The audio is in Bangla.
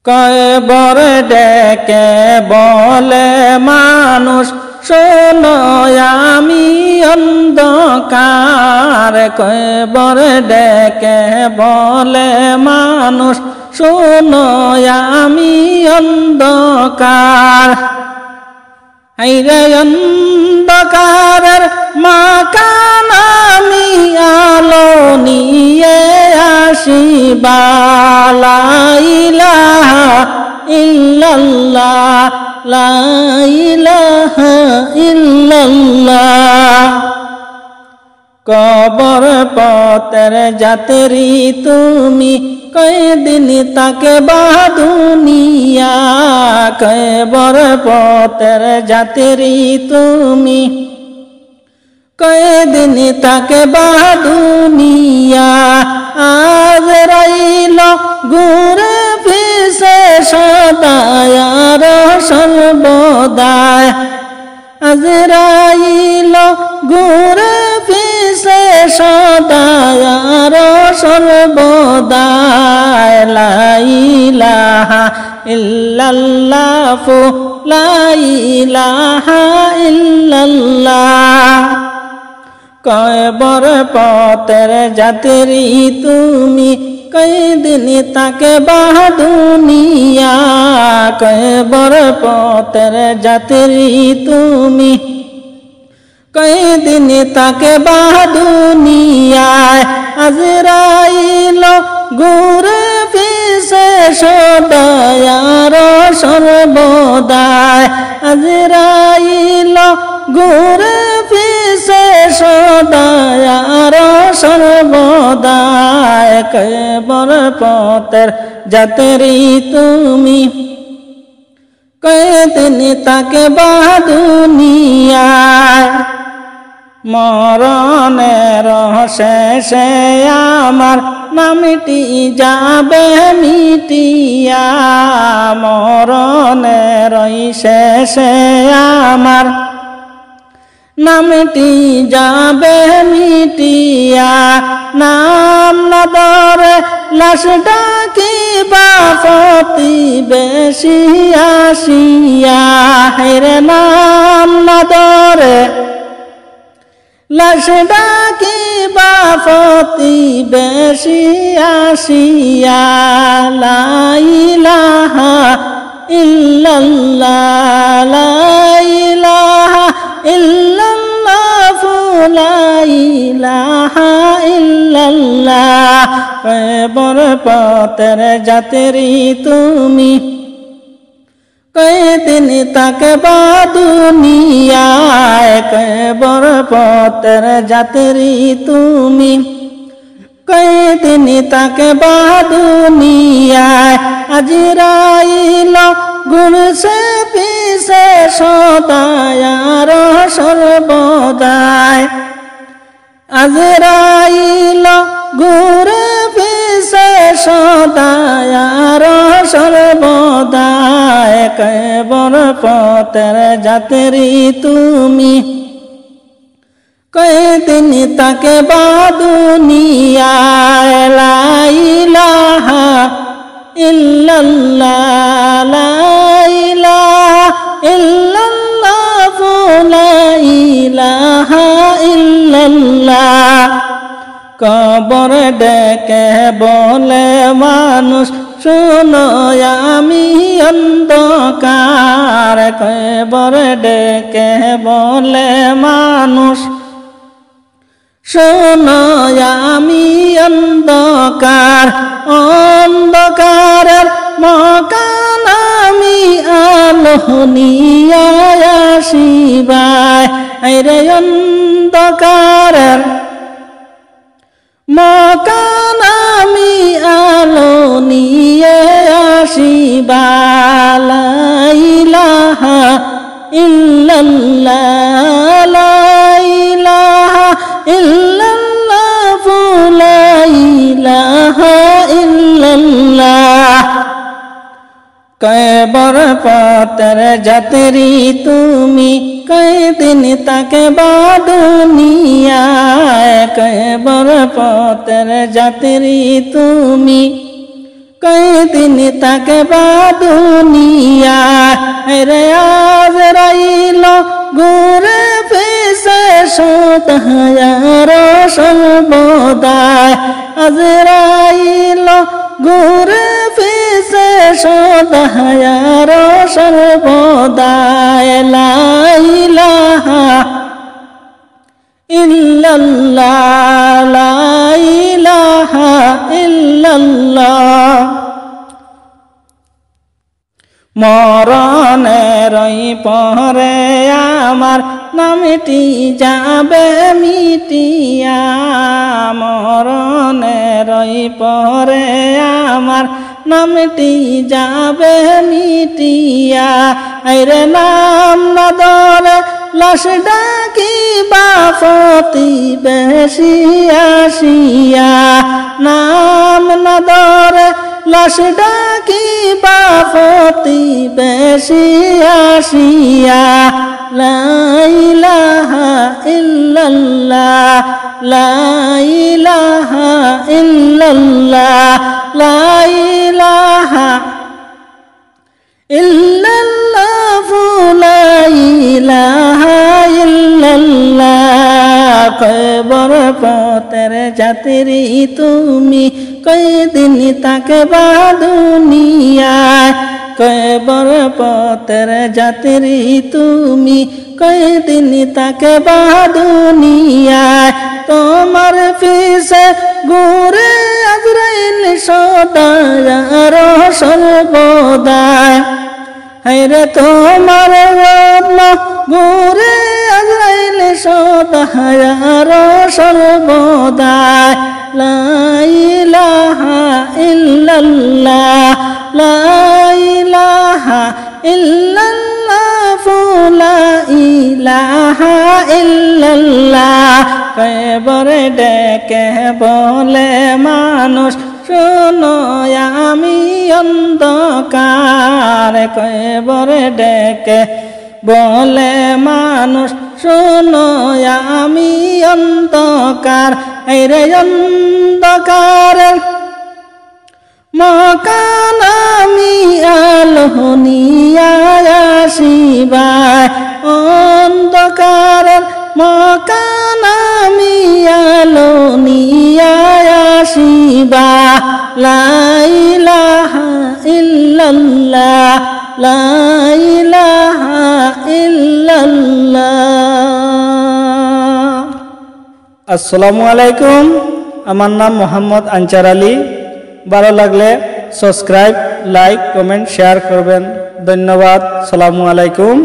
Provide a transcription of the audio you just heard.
কয়বার ডেকে বলে মানুষ শোনো আমি অন্ধকার, কয়বার ডেকে বলে মানুষ শোনো আমি অন্ধকার। আইরে অন্ধকারের মাকান আমি আলো নিয়ে আসিবা, লা ইলাহা ইল্লাল্লাহ, লা ইলাহা ইল্লাল্লাহ। কবর পথের যাত্রী তুমি, কয়দিন তাকে বা দুনিয়া, কবর পথের যাত্রী তুমি, কয়দিন তাকে বা দুনিয়া। আজরাইল ঘুরে ফিরে সদায় আর সর্বদায়, আজরাইল ঘুরে ফিরে সদায় আর সর্বদায়। লা ইলাহা ইল্লাল্লাহ, লা ইলাহা ইল্লাল্লাহ। কয়বার পথের যাত্রী তুমি, কয়দিন তাকে বা দুনিয়া, কয়বার পথের যাত্রী তুমি, কয়দিন তাকে বা দুনিয়ায়। আজরাইল ঘুরে ফিরে সদায় আর সর্বদায়, আজরাইল ঘুরে ফিরে সদায় আর সর্বদায়। কয়বার পথের যাত্রী তুমি, কয়দিন তাকে বা দুনিয়ায়। মরণের শেষে আমার নামটি যাবে মিটিয়া, মরণের শেষে আমার নামটি যাবে মিটিয়া। নাম না ধরে লাশ ডাকিবা প্রতিবেশী আসিয়া, হেরে নাম না ধরে লাশ ডাকিবা প্রতিবেশী আসিয়া। লা ইলাহা ইল্লাল্লাহ, লা ইলাহা ইল্লাল্লাহ, লা ইলাহা ইল্লাল্লাহ। কয়বার পথের যাত্রী তুমি, কয়দিন তাকে বা দুনিয়ায়, কয়বার পথের যাত্রী তুমি, কয়দিন তাকে বা দুনিয়ায়। আজরাইল ঘুরছে ফিরে সদায় আর সর্বদায়, আজরাইল ঘুরে ফিরে সদায় আর সর্বদায়। কয়বার পথের যাত্রী তুমি, কয়দিন তাকে বা দুনিয়ায়। লা ইলাহা ইল্লাল্লাহ, লা ইলাহা ইল্লাল্লাহ, লা ইলাহা ইল্লাল্লাহ। কবর ডেকে বলে মানুষ শোনো আমি অন্ধকার, কবর ডেকে বলে মানুষ শোনো আমি অন্ধকার। অন্ধকারের মকান আমি আলো নিয়ে আসিবাই, আইরে অন্ধকারের মকান আমি আলো নিয়ে আসিবা। লা ইলাহা ইল্লাল্লাহ, লা ইলাহা ইল্লাল্লাহ, লা ইলাহা ইল্লাল্লাহ। কয়বার পথের যাত্রী তুমি, কয়দিন তাকে বা দুনিয়ায়, কয়বার পথের যাত্রী তুমি, কয়দিন থাকবা দুনিয়া রে আজরাইল ঘুরে ফিরে সদায়ার সর্বদাই আজরাইল ঘুরে ফিরে সদায়ার সর্বদাই লা ইলাহা ইল্লাল্লাহ লা ইলাহা ইল্লাল্লাহ মরণের পরে আমার নামটি যাবে মিটিয়া মরণের পরে আমার নামটি যাবে মিটিয়া আরে নাম না ধরে লাশ ডাকি বাফতি বেশি আসিয়া নাম না ধরে লাশ ডাকি বাফতি বেশি আসিয়া লা ইলাহা ইল্লাল্লাহ লা ইলাহা ইল্লাল্লাহ লা ইলাহা ইল্লাল্লাহ লা ইলাহা ইল্লাল্লাহ কবর পথের যাত্রী তুমি কয়দিন থাকবা দুনিয়ায় কবর পথের যাত্রী তুমি কয়দিন থাকবা দুনিয়ায় তোমার পিছে ঘুরে আজরাইল সদায়ার সর্বদাই হায়রে তোমার ঘুরে আজরাইল সদায়ার সর্বদাই লা ইলাহা ইল্লাল্লাহ লা ইলাহা ইল্লাল্লাহ লা ইলাহা ইল্লাল্লাহ কবরে ডেকে বলে মানুষ শোনো আমি অন্ধকার কবরে ডেকে বলে মানুষ শোনো আমি অন্ধকার এই রে অন্ধকার মকান আমি আলো নিয়া আসিবাই অন্ধকার মকান আমি আলো নিয়া আসিবা লা ইলাহা ইল্লাল্লাহ লা ইলাহা ইল্লাল্লাহ। আসসালামু আলাইকুম, আমার নাম মোহাম্মদ আনচার আলী। ভালো লাগলে সাবস্ক্রাইব, লাইক, কমেন্ট, শেয়ার করবেন। ধন্যবাদ। আসসালামু আলাইকুম।